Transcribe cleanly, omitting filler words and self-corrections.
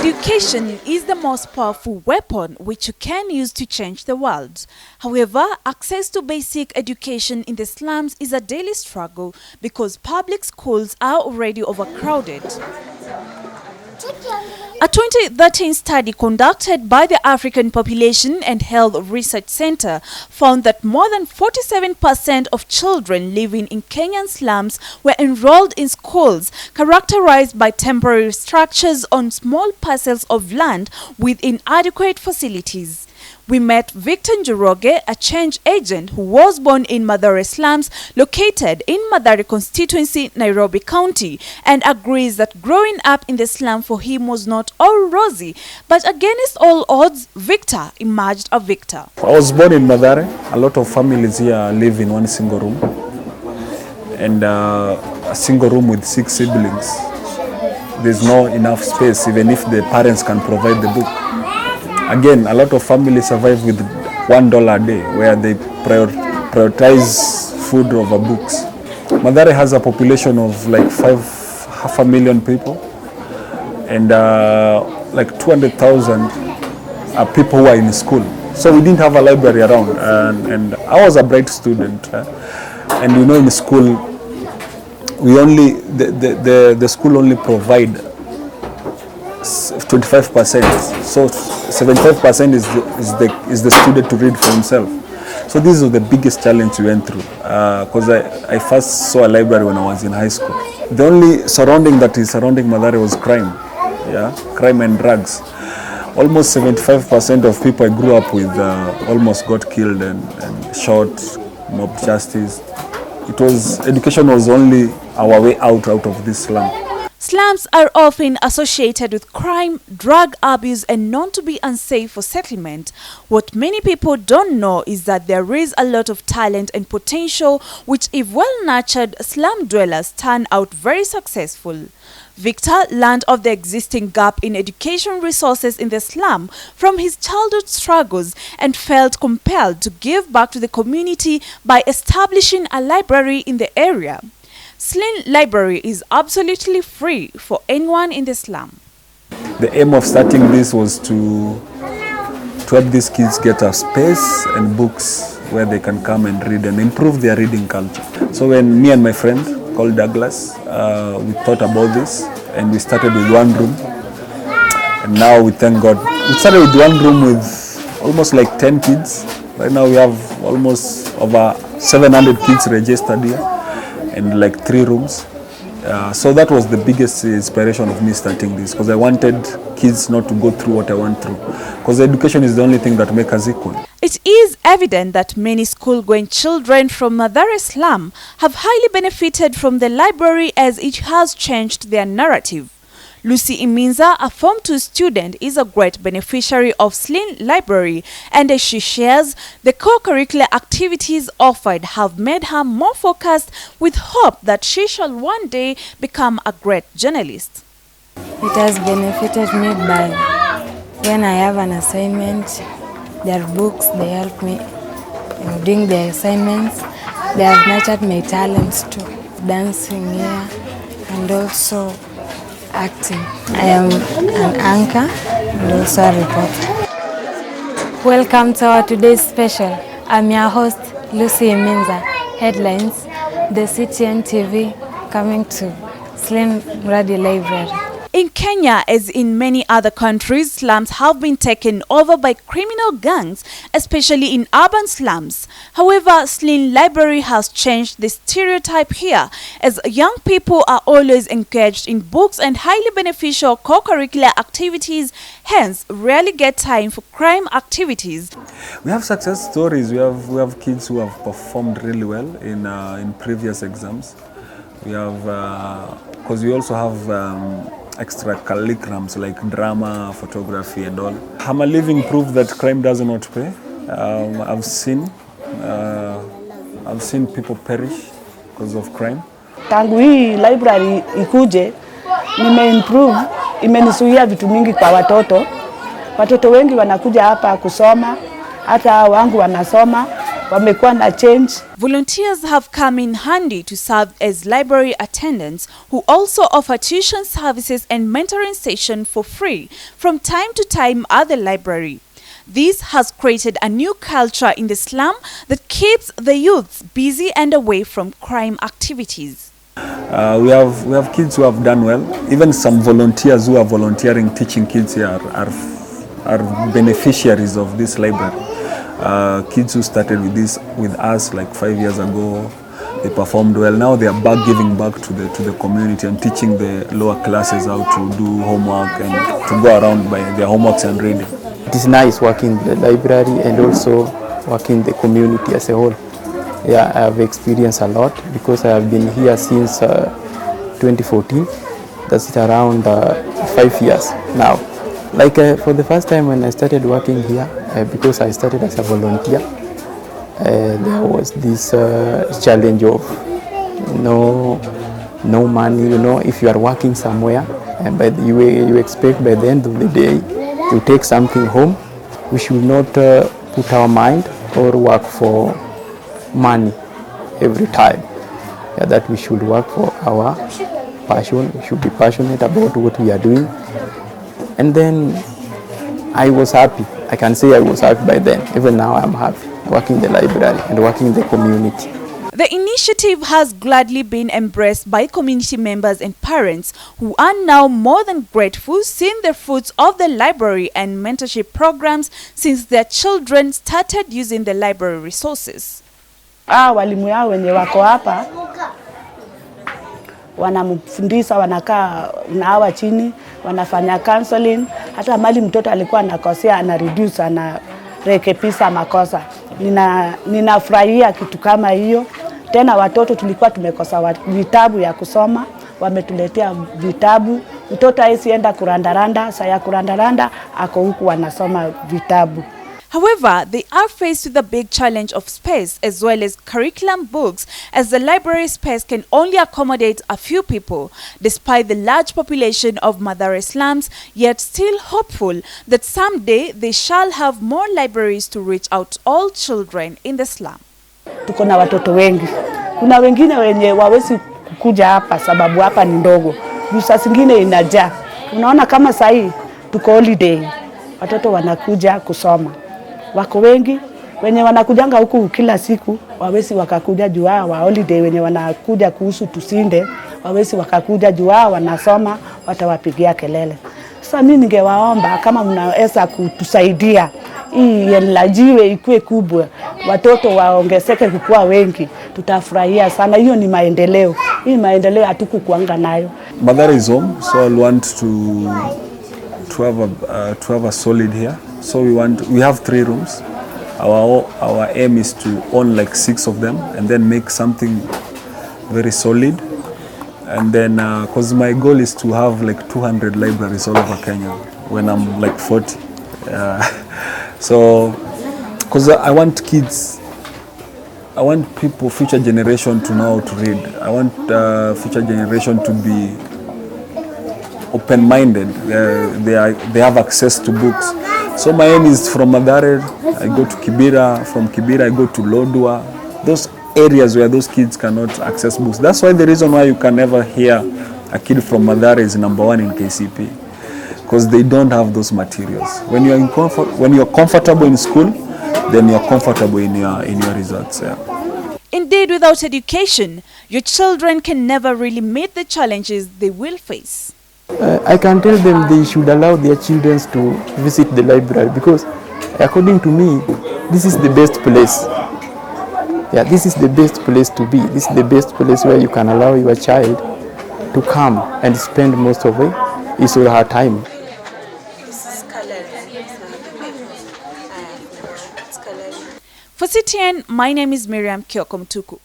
Education is the most powerful weapon which you can use to change the world. However, access to basic education in the slums is a daily struggle because public schools are already overcrowded. A 2013 study conducted by the African Population and Health Research Center found that more than 47% of children living in Kenyan slums were enrolled in schools characterized by temporary structures on small parcels of land with inadequate facilities. We met Victor Njoroge, a change agent who was born in Mathare slums located in Mathare constituency, Nairobi County, and agrees that growing up in the slum for him was not all rosy, but against all odds, Victor emerged a victor. I was born in Mathare. A lot of families here live in one single room, and a single room with 6 siblings. There's no enough space even if the parents can provide the book. Again, a lot of families survive with $1 a day, where they prioritize food over books. Mathare has a population of like 500,000 people, and like 200,000 are people who are in school. So we didn't have a library around, and I was a bright student. And you know, in school, we only the school only provide 25%, so 75% is the student to read for himself. So this was the biggest challenge we went through, because I first saw a library when I was in high school. The only surrounding that is surrounding Mathare was crime, crime and drugs. Almost 75% of people I grew up with almost got killed and shot, mob justice. Education was only our way out of this slum. Slums are often associated with crime, drug abuse, and known to be unsafe for settlement. What many people don't know is that there is a lot of talent and potential which, if well nurtured, slum dwellers turn out very successful. Victor learned of the existing gap in education resources in the slum from his childhood struggles and felt compelled to give back to the community by establishing a library in the area. Slum Library is absolutely free for anyone in the slum. The aim of starting this was to help these kids get a space and books where they can come and read and improve their reading culture. So when me and my friend called Douglas, we thought about this, and we started with 1 room. And now we thank God. We started with 1 room with almost like 10 kids. Right now we have almost over 700 kids registered here, and like 3 rooms. So that was the biggest inspiration of me starting this, because I wanted kids not to go through what I went through, because education is the only thing that makes us equal. It is evident that many school-going children from Mathare slum have highly benefited from the library, as it has changed their narrative. Lucy Iminza, a Form 2 student, is a great beneficiary of Slum Library, and as she shares, the co-curricular activities offered have made her more focused, with hope that she shall one day become a great journalist. It has benefited me by when I have an assignment, their books, they help me in doing the assignments. They have nurtured my talents too, dancing here and also acting. I am an anchor and also a reporter. Welcome to our today's special. I'm your host, Lucy Iminza. Headlines: the CTN TV coming to Slum Narrative Library. In Kenya, as in many other countries, slums have been taken over by criminal gangs, especially in urban slums. However, Slum Library has changed the stereotype here, as young people are always engaged in books and highly beneficial co-curricular activities, hence rarely get time for crime activities. We have success stories. We have kids who have performed really well in previous exams. We have, because we also have extra curriculums like drama, photography and all. I'm a living proof that crime does not pay. I've seen people perish because of crime. Tangu hii library ikuje, nimeimprove, imenisuia vitu mingi kwa watoto. Watoto wengi wanakuja hapa kusoma, hata wangu wanasoma. wamekuwa na change. Volunteers have come in handy to serve as library attendants who also offer tuition services and mentoring sessions for free from time to time at the library. This has created a new culture in the slum that keeps the youths busy and away from crime activities. We have kids who have done well. Even some volunteers who are volunteering teaching kids here are beneficiaries of this library. Kids who started with us like 5 years ago, they performed well. Now they are giving back to the community and teaching the lower classes how to do homework and to go around by their homeworks and reading. It is nice working in the library and also working in the community as a whole. Yeah, I have experienced a lot because I have been here since 2014. That's around 5 years now. Like for the first time when I started working here, because I started as a volunteer, there was this challenge of no money. You know, if you are working somewhere, but you expect by the end of the day to take something home, we should not put our mind or work for money every time. Yeah, that we should work for our passion. We should be passionate about what we are doing. And then I was happy. I can say I was happy by then. Even now I'm happy working in the library and working in the community. The initiative has gladly been embraced by community members and parents who are now more than grateful, seeing the fruits of the library and mentorship programs since their children started using the library resources. Walimu yao wenye wako hapa wanamfundisha, wanakaa na hawa chini, wanafanya counseling. Hata mali mtoto alikuwa anakosea ana reduce, ana rekebisha makosa. Ninafurahia kitu kama hiyo. Tena watoto tulikuwa tumekosa vitabu ya kusoma, wametuletea vitabu. Mtoto haisienda kurandaranda, saa ya kurandaranda ako huku wanasoma vitabu. However, they are faced with the big challenge of space as well as curriculum books, as the library space can only accommodate a few people, despite the large population of Mathare slums, yet still hopeful that someday they shall have more libraries to reach out all children in the slum. Tuko na watoto wengi. Kuna wengine wenye wawezi kukuja hapa sababu hapa ni ndogo. Saa zingine inajaa. Unaona kama saa hii tuko holiday. Watoto wanakuja kusoma. Wako wengi wenye wanakujanga huku kila siku, wawezi wakakuja juu wa holiday. Wenye wanakuja kuhusu tusinde, wawezi wakakuja juu wanasoma, watawapigia kelele. Sasa mimi ningewaomba kama mnaweza kutusaidia hii enlargiwe ikue kubwa, watoto waongezeke kukua wengi, tutafurahia sana. Hiyo ni maendeleo. Hii maendeleo hatukukuanga nayo. Mathare is home, so I want to have a solid here. So we have 3 rooms. Our aim is to own like 6 of them and then make something very solid. And then because my goal is to have like 200 libraries all over Kenya when I'm like 40. So because I want kids, I want people, future generation to know how to read. I want future generation to be open-minded. They have access to books. So my aim is from Mathare, I go to Kibera, from Kibera I go to Lodwar, those areas where those kids cannot access books. That's why the reason why you can never hear a kid from Mathare is #1 in KCP, because they don't have those materials. When you're comfortable in school, then you're comfortable in your results. Yeah. Indeed, without education, your children can never really meet the challenges they will face. I can tell them they should allow their children to visit the library because according to me, this is the best place. Yeah, this is the best place to be. This is the best place where you can allow your child to come and spend most of his or her time. For CTN, my name is Miriam Kyokomtuku.